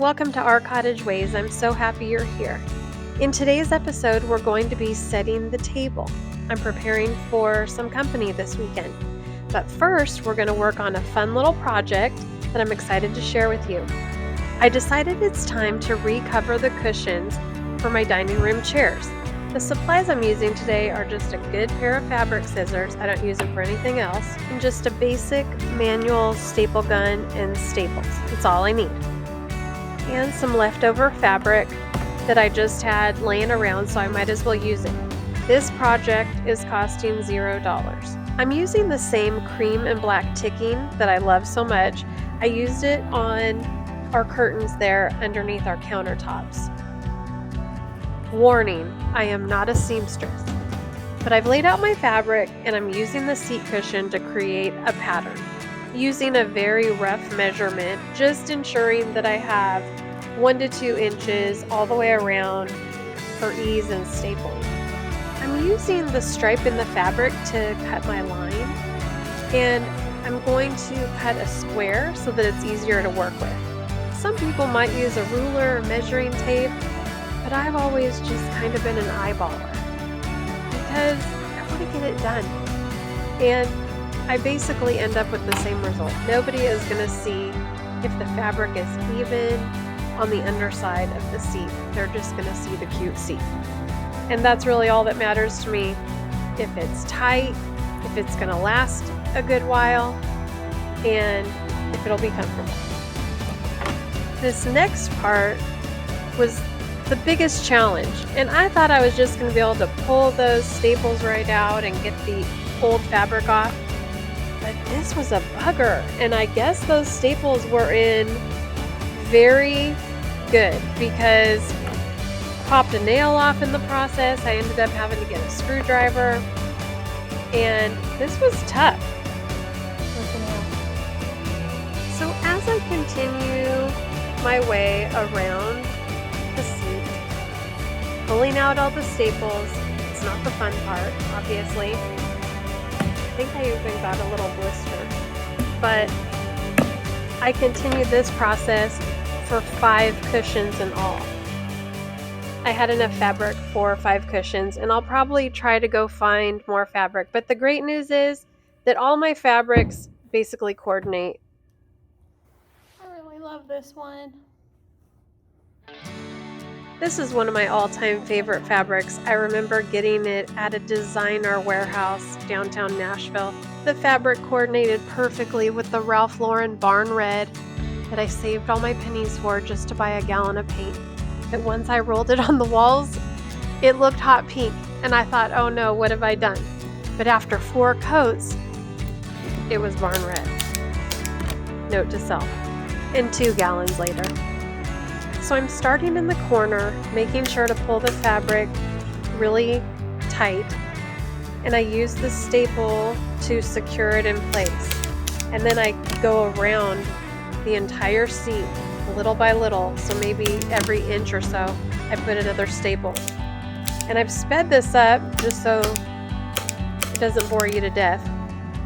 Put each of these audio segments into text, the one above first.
welcome to Our Cottage Ways. I'm so happy you're here. In today's episode, we're going to be setting the table. I'm preparing for some company this weekend. But first, we're going to work on a fun little project that I'm excited to share with you. I decided it's time to recover the cushions for my dining room chairs. The supplies I'm using today are just a good pair of fabric scissors, I don't use them for anything else, and just a basic manual staple gun and staples. That's all I need. And some leftover fabric that I just had laying around, so I might as well use it. This project is costing $0. I'm using the same cream and black ticking that I love so much. I used it on our curtains there underneath our countertops. Warning, I am not a seamstress, but I've laid out my fabric and I'm using the seat cushion to create a pattern, using a very rough measurement, just ensuring that I have 1 to 2 inches all the way around for ease in stapling. I'm using the stripe in the fabric to cut my line, and I'm going to cut a square so that it's easier to work with. Some people might use a ruler or measuring tape, but I've always just kind of been an eyeballer because I want to get it done. And I basically end up with the same result. Nobody is going to see if the fabric is even on the underside of the seat. They're just going to see the cute seat. And that's really all that matters to me. If it's tight, if it's going to last a good while, and if it'll be comfortable. This next part was the biggest challenge, and I thought I was just going to be able to pull those staples right out and get the old fabric off, but this was a bugger, and I guess those staples were in very good because I popped a nail off in the process. I ended up having to get a screwdriver, and this was tough. So as I continue my way around the seat, pulling out all the staples, it's not the fun part, obviously. I think I even got a little blister, but I continued this process for 5 cushions in all. I had enough fabric for 5 cushions, and I'll probably try to go find more fabric, but the great news is that all my fabrics basically coordinate. I really love this one. This is one of my all-time favorite fabrics. I remember getting it at a designer warehouse downtown Nashville. The fabric coordinated perfectly with the Ralph Lauren Barn Red that I saved all my pennies for just to buy a gallon of paint. But once I rolled it on the walls, it looked hot pink, and I thought, oh no, what have I done? But after 4 coats, it was Barn Red. Note to self. And 2 gallons later. So I'm starting in the corner, making sure to pull the fabric really tight, and I use the staple to secure it in place. And then I go around the entire seat, little by little, so maybe every inch or so, I put another staple. And I've sped this up just so it doesn't bore you to death.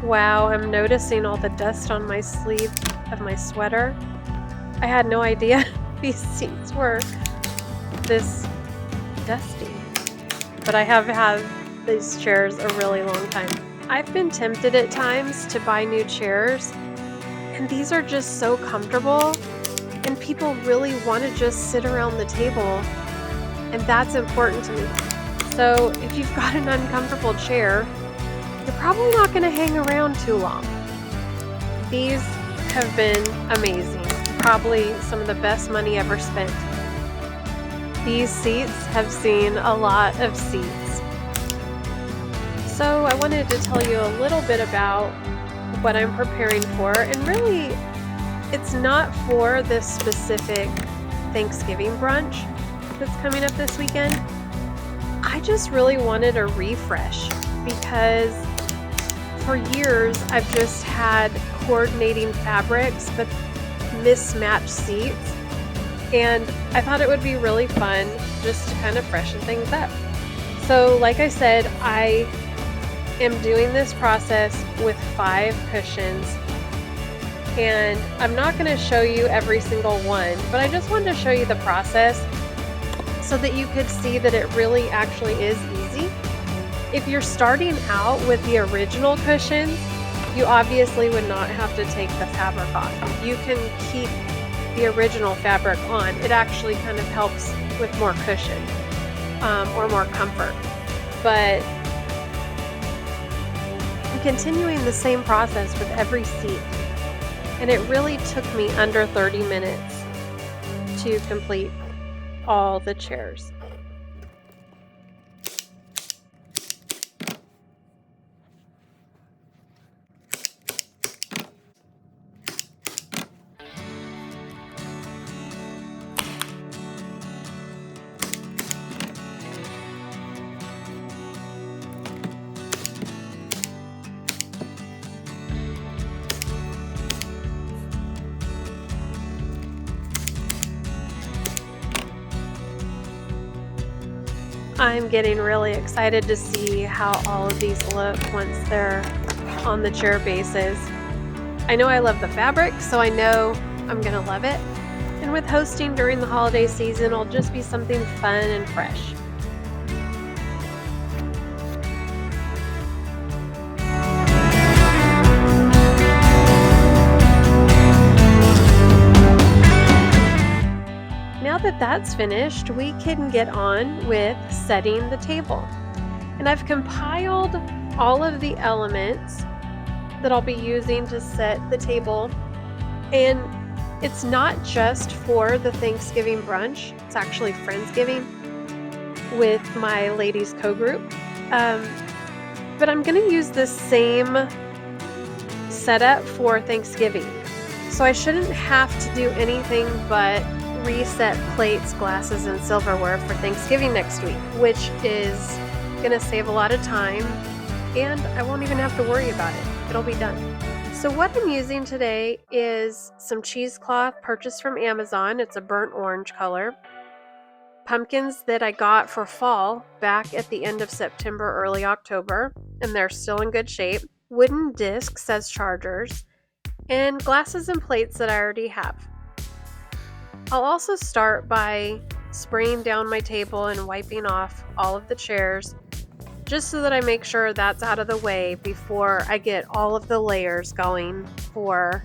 Wow, I'm noticing all the dust on my sleeve of my sweater. I had no idea these seats were this dusty, but I have had these chairs a really long time. I've been tempted at times to buy new chairs, and these are just so comfortable, and people really want to just sit around the table, and that's important to me. So if you've got an uncomfortable chair, you're probably not going to hang around too long. These have been amazing. Probably some of the best money ever spent. These seats have seen a lot of seats. So I wanted to tell you a little bit about what I'm preparing for, and really it's not for this specific Thanksgiving brunch that's coming up this weekend. I just really wanted a refresh because for years I've just had coordinating fabrics but mismatched seats, and I thought it would be really fun just to kind of freshen things up. So like I said, I am doing this process with 5 cushions, And I'm not going to show you every single one, but I just wanted to show you the process so that you could see that it really actually is easy. If you're starting out with the original cushions, you obviously would not have to take the fabric off. You can keep the original fabric on. It actually kind of helps with more cushion or more comfort. But I'm continuing the same process with every seat. And it really took me under 30 minutes to complete all the chairs. I'm getting really excited to see how all of these look once they're on the chair bases. I know I love the fabric, so I know I'm gonna love it. And with hosting during the holiday season, it'll just be something fun and fresh. Now that that's finished, we can get on with setting the table. And I've compiled all of the elements that I'll be using to set the table. And it's not just for the Thanksgiving brunch, it's actually Friendsgiving with my ladies co-group. But I'm gonna use the same setup for Thanksgiving. So I shouldn't have to do anything but reset plates, glasses, and silverware for Thanksgiving next week, which is gonna save a lot of time, and I won't even have to worry about it. It'll be done. So what I'm using today is some cheesecloth purchased from Amazon. It's a burnt orange color. Pumpkins that I got for fall back at the end of September, early October, and they're still in good shape. Wooden discs as chargers, and glasses and plates that I already have. I'll also start by spraying down my table and wiping off all of the chairs, just so that I make sure that's out of the way before I get all of the layers going for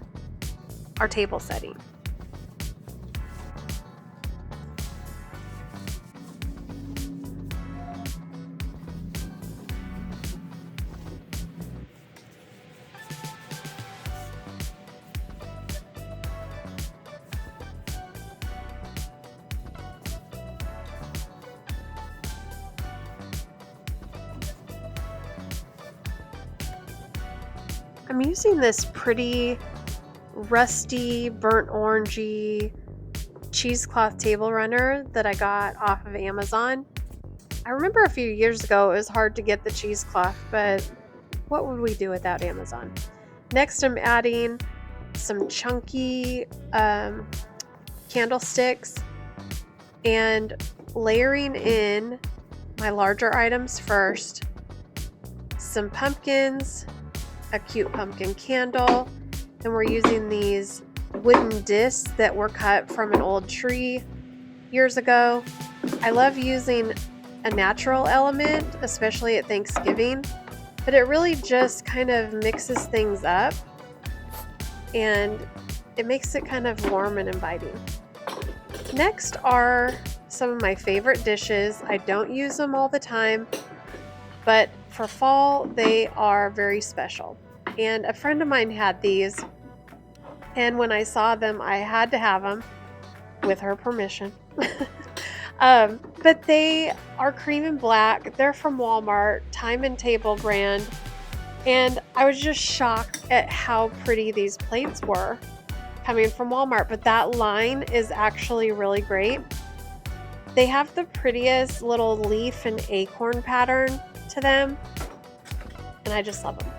our table setting. I'm using this pretty rusty, burnt orangey cheesecloth table runner that I got off of Amazon. I remember a few years ago it was hard to get the cheesecloth, but what would we do without Amazon? Next, I'm adding some chunky candlesticks and layering in my larger items first. Some pumpkins, a cute pumpkin candle, and we're using these wooden discs that were cut from an old tree years ago. I love using a natural element, especially at Thanksgiving, but it really just kind of mixes things up and it makes it kind of warm and inviting. Next are some of my favorite dishes. I don't use them all the time, but for fall, they are very special. And a friend of mine had these, and when I saw them, I had to have them with her permission. But they are cream and black. They're from Walmart, Time and Table brand. And I was just shocked at how pretty these plates were coming from Walmart. But that line is actually really great. They have the prettiest little leaf and acorn pattern to them, and I just love them.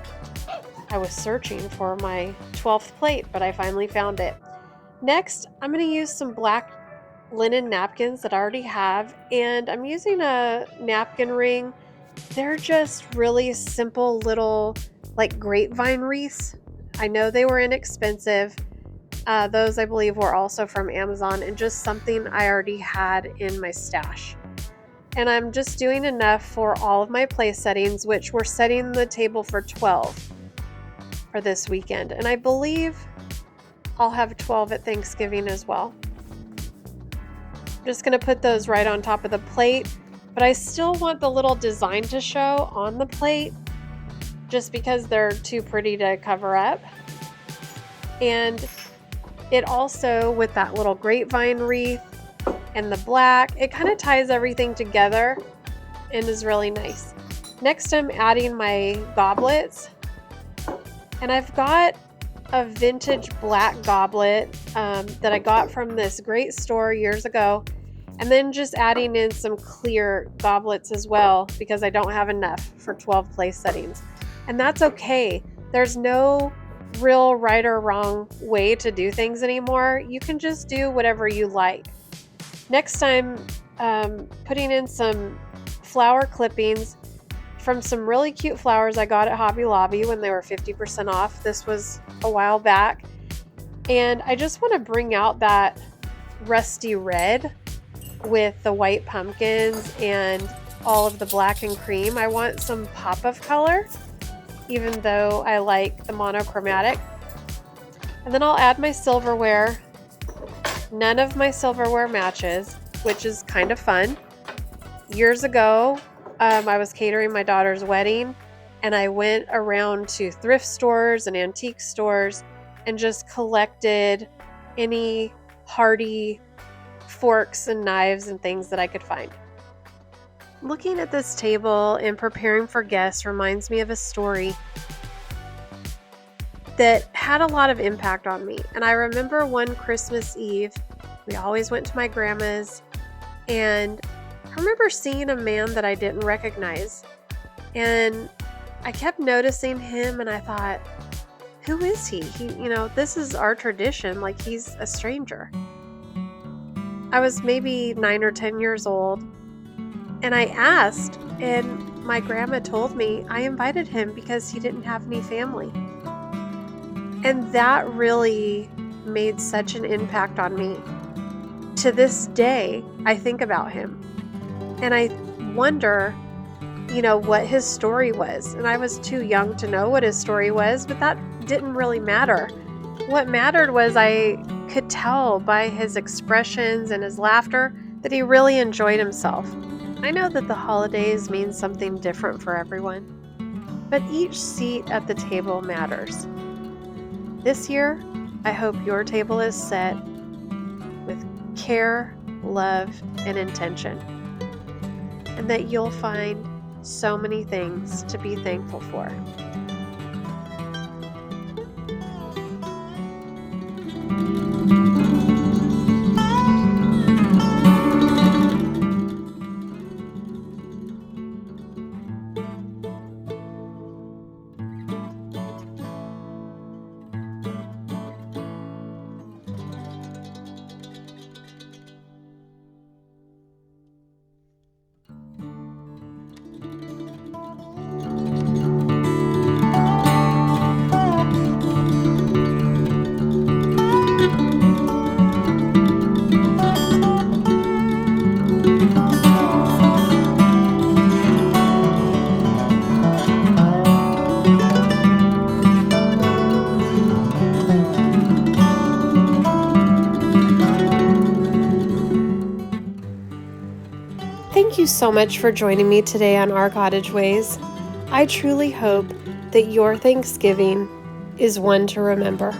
I was searching for my 12th plate, but I finally found it. Next, I'm going to use some black linen napkins that I already have, and I'm using a napkin ring. They're just really simple little like grapevine wreaths. I know they were inexpensive. Those, I believe, were also from Amazon and just something I already had in my stash. And I'm just doing enough for all of my place settings, which we're setting the table for 12 for this weekend. And I believe I'll have 12 at Thanksgiving as well. I'm just going to put those right on top of the plate, but I still want the little design to show on the plate just because they're too pretty to cover up. And it also, with that little grapevine wreath and the black, it kind of ties everything together and is really nice. Next, I'm adding my goblets, and I've got a vintage black goblet that I got from this great store years ago, and then just adding in some clear goblets as well because I don't have enough for 12 place settings. And that's okay. There's no real right or wrong way to do things anymore. You can just do whatever you like. Next, I'm putting in some flower clippings from some really cute flowers I got at Hobby Lobby when they were 50% off. This was a while back. And I just want to bring out that rusty red with the white pumpkins and all of the black and cream. I want some pop of color, even though I like the monochromatic. And then I'll add my silverware. None of my silverware matches, which is kind of fun. Years ago, I was catering my daughter's wedding, and I went around to thrift stores and antique stores and just collected any hardy forks and knives and things that I could find. Looking at this table and preparing for guests reminds me of a story that had a lot of impact on me. And I remember one Christmas Eve, we always went to my grandma's, and I remember seeing a man that I didn't recognize. And I kept noticing him, and I thought, who is he? This is our tradition. Like, he's a stranger. I was maybe 9 or 10 years old, and I asked, and my grandma told me I invited him because he didn't have any family. And that really made such an impact on me. To this day, I think about him, and I wonder, what his story was. And I was too young to know what his story was, but that didn't really matter. What mattered was I could tell by his expressions and his laughter that he really enjoyed himself. I know that the holidays mean something different for everyone, but each seat at the table matters. This year, I hope your table is set with care, love, and intention, and that you'll find so many things to be thankful for. Thank you so much for joining me today on Our Cottage Ways. I truly hope that your Thanksgiving is one to remember.